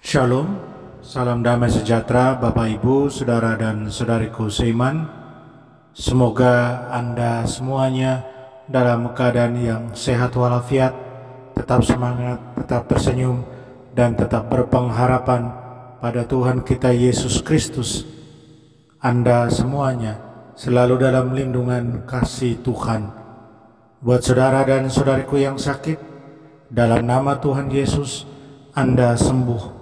Shalom, salam damai sejahtera Bapak Ibu, Saudara dan Saudariku seiman. Semoga Anda semuanya dalam keadaan yang sehat walafiat, tetap semangat, tetap tersenyum, dan tetap berpengharapan pada Tuhan kita Yesus Kristus. Anda semuanya selalu dalam lindungan kasih Tuhan. Buat saudara dan saudariku yang sakit, dalam nama Tuhan Yesus, Anda sembuh.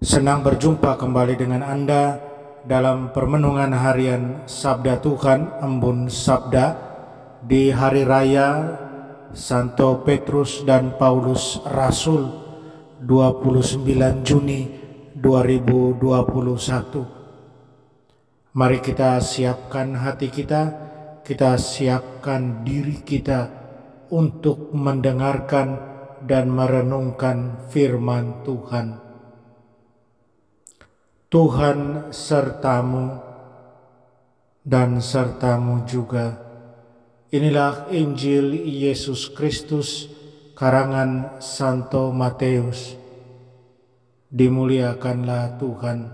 Senang berjumpa kembali dengan Anda dalam permenungan harian Sabda Tuhan Embun Sabda di Hari Raya Santo Petrus dan Paulus Rasul 29 Juni 2021. Mari kita siapkan hati kita siapkan diri kita untuk mendengarkan dan merenungkan firman Tuhan. Tuhan sertamu dan sertamu juga. Inilah Injil Yesus Kristus karangan Santo Matius. Dimuliakanlah Tuhan.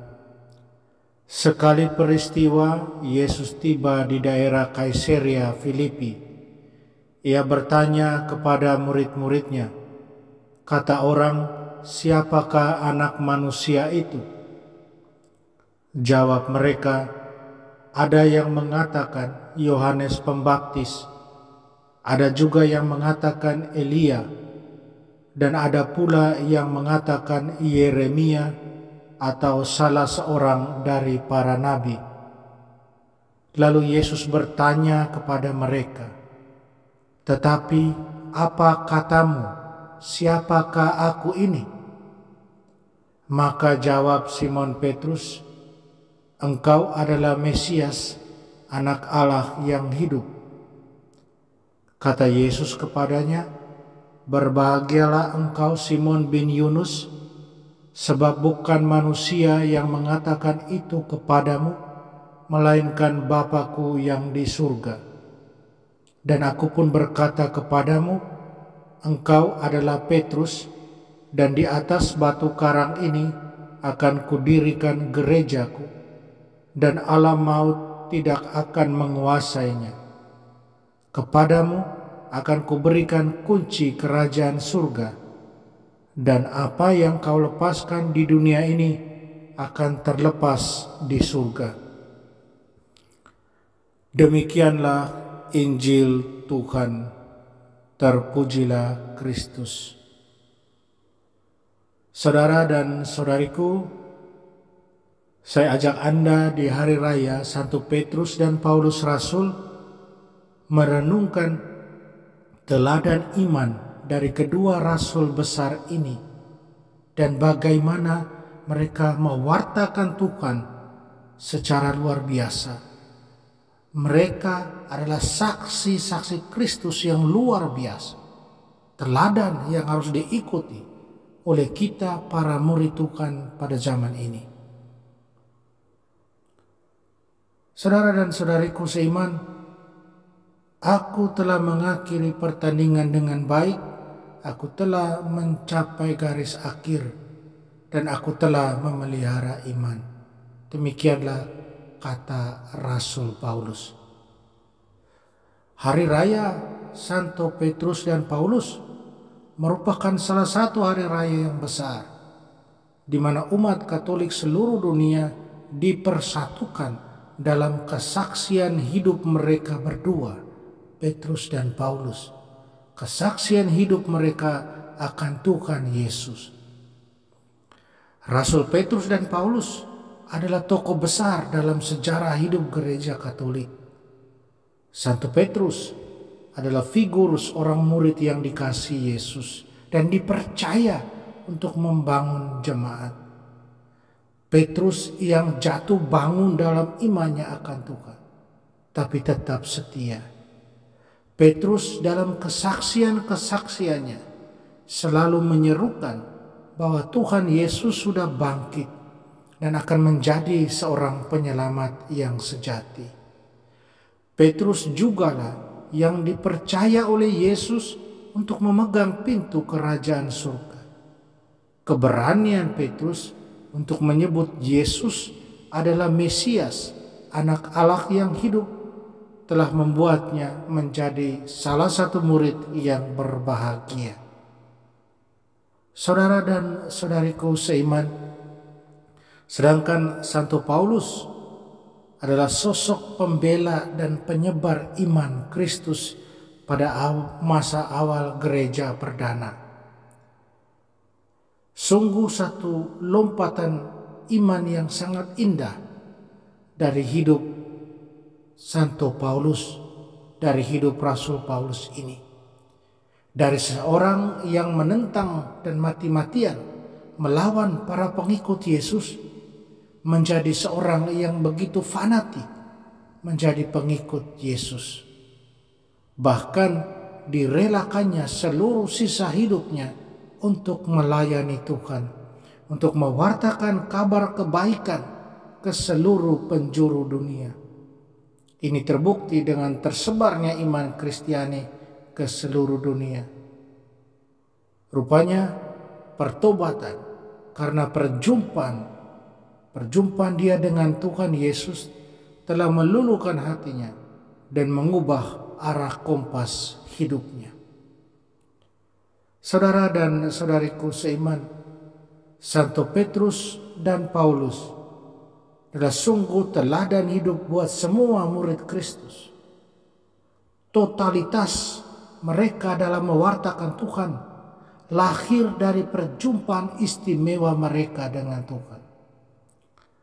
Sekali peristiwa, Yesus tiba di daerah Kaisarea Filipi. Ia bertanya kepada murid-muridnya, "Kata orang, siapakah anak manusia itu?" Jawab mereka, "Ada yang mengatakan Yohanes Pembaptis, ada juga yang mengatakan Elia, dan ada pula yang mengatakan Yeremia atau salah seorang dari para nabi." Lalu Yesus bertanya kepada mereka, "Tetapi apa katamu, siapakah aku ini?" Maka jawab Simon Petrus, "Engkau adalah Mesias, anak Allah yang hidup." Kata Yesus kepadanya, "Berbahagialah engkau Simon bin Yunus, sebab bukan manusia yang mengatakan itu kepadamu, melainkan Bapa-Ku yang di surga. Dan aku pun berkata kepadamu, engkau adalah Petrus, dan di atas batu karang ini akan kudirikan gerejaku, dan alam maut tidak akan menguasainya. Kepadamu akan kuberikan kunci kerajaan surga, dan apa yang kau lepaskan di dunia ini akan terlepas di surga." Demikianlah Injil Tuhan. Terpujilah Kristus. Saudara dan saudariku, saya ajak Anda di Hari Raya Santo Petrus dan Paulus Rasul merenungkan teladan iman dari kedua rasul besar ini dan bagaimana mereka mewartakan Tuhan secara luar biasa. Mereka adalah saksi-saksi Kristus yang luar biasa, teladan yang harus diikuti oleh kita para murid Tuhan pada zaman ini. Saudara dan saudariku seiman, aku telah mengakhiri pertandingan dengan baik, aku telah mencapai garis akhir, dan aku telah memelihara iman. Demikianlah kata Rasul Paulus. Hari Raya Santo Petrus dan Paulus merupakan salah satu hari raya yang besar, di mana umat Katolik seluruh dunia dipersatukan dalam kesaksian hidup mereka berdua, Petrus dan Paulus. Kesaksian hidup mereka akan Tuhan Yesus. Rasul Petrus dan Paulus adalah tokoh besar dalam sejarah hidup gereja Katolik. Santo Petrus adalah figur seorang murid yang dikasihi Yesus dan dipercaya untuk membangun jemaat. Petrus yang jatuh bangun dalam imannya akan Tuhan, tapi tetap setia. Petrus dalam kesaksian-kesaksiannya selalu menyerukan bahwa Tuhan Yesus sudah bangkit dan akan menjadi seorang penyelamat yang sejati. Petrus jugalah yang dipercaya oleh Yesus untuk memegang pintu kerajaan surga. Keberanian Petrus untuk menyebut Yesus adalah Mesias, Anak Allah yang hidup, telah membuatnya menjadi salah satu murid yang berbahagia. Saudara dan saudariku seiman, sedangkan Santo Paulus adalah sosok pembela dan penyebar iman Kristus pada masa awal gereja perdana. Sungguh satu lompatan iman yang sangat indah dari hidup Santo Paulus, dari hidup Rasul Paulus ini. Dari seorang yang menentang dan mati-matian melawan para pengikut Yesus, menjadi seorang yang begitu fanatik menjadi pengikut Yesus. Bahkan direlakannya seluruh sisa hidupnya untuk melayani Tuhan, untuk mewartakan kabar kebaikan ke seluruh penjuru dunia. Ini terbukti dengan tersebarnya iman Kristiani ke seluruh dunia. Rupanya pertobatan karena perjumpaan dia dengan Tuhan Yesus telah meluluhkan hatinya dan mengubah arah kompas hidupnya. Saudara dan saudariku seiman, Santo Petrus dan Paulus adalah sungguh teladan hidup buat semua murid Kristus. Totalitas mereka dalam mewartakan Tuhan lahir dari perjumpaan istimewa mereka dengan Tuhan.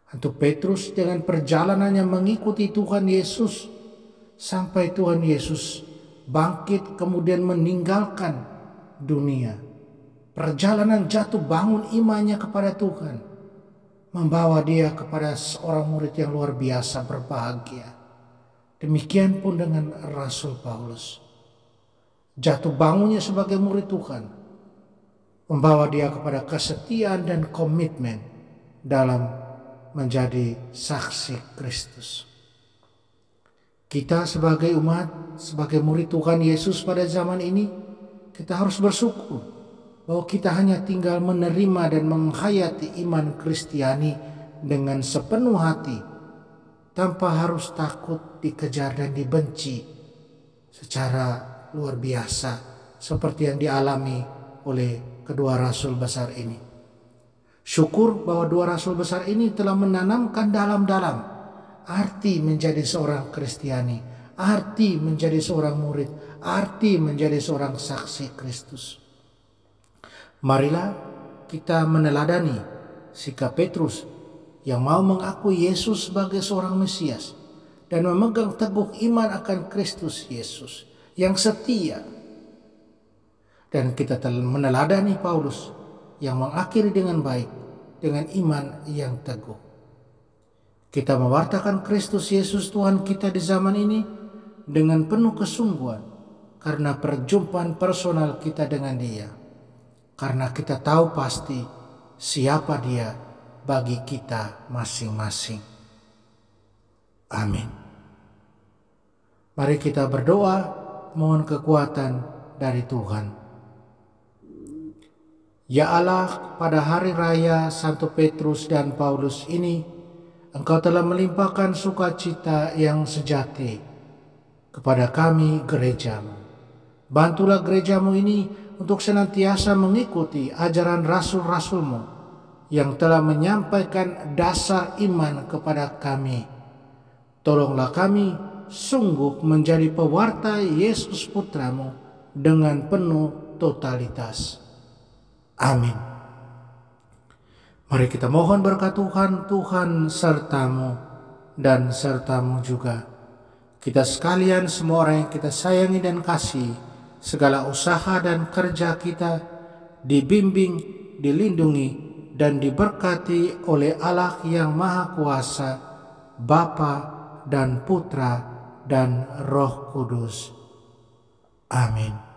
Santo Petrus dengan perjalanannya mengikuti Tuhan Yesus sampai Tuhan Yesus bangkit kemudian meninggalkan dunia. Perjalanan jatuh bangun imannya kepada Tuhan membawa dia kepada seorang murid yang luar biasa berbahagia. Demikian pun dengan Rasul Paulus. Jatuh bangunnya sebagai murid Tuhan membawa dia kepada kesetiaan dan komitmen dalam menjadi saksi Kristus. Kita sebagai umat, sebagai murid Tuhan Yesus pada zaman ini, kita harus bersyukur bahwa kita hanya tinggal menerima dan menghayati iman Kristiani dengan sepenuh hati, tanpa harus takut dikejar dan dibenci secara luar biasa seperti yang dialami oleh kedua rasul besar ini. Syukur bahwa dua rasul besar ini telah menanamkan dalam-dalam arti menjadi seorang Kristiani, arti menjadi seorang murid, arti menjadi seorang saksi Kristus. Marilah kita meneladani sikap Petrus yang mau mengakui Yesus sebagai seorang Mesias dan memegang teguh iman akan Kristus Yesus yang setia. Dan kita telah meneladani Paulus yang mengakhiri dengan baik dengan iman yang teguh. Kita mewartakan Kristus Yesus Tuhan kita di zaman ini dengan penuh kesungguhan karena perjumpaan personal kita dengan Dia. Karena kita tahu pasti siapa Dia bagi kita masing-masing. Amin. Mari kita berdoa mohon kekuatan dari Tuhan. Ya Allah, pada hari raya Santo Petrus dan Paulus ini, Engkau telah melimpahkan sukacita yang sejati kepada kami gerejamu. Bantulah gerejamu ini untuk senantiasa mengikuti ajaran rasul-rasulmu yang telah menyampaikan dasar iman kepada kami. Tolonglah kami sungguh menjadi pewarta Yesus Putramu dengan penuh totalitas. Amin. Mari kita mohon berkat Tuhan, Tuhan sertamu dan sertamu juga. Kita sekalian semua orang yang kita sayangi dan kasih, segala usaha dan kerja kita dibimbing, dilindungi, dan diberkati oleh Allah yang Maha Kuasa, Bapa dan Putra dan Roh Kudus. Amin.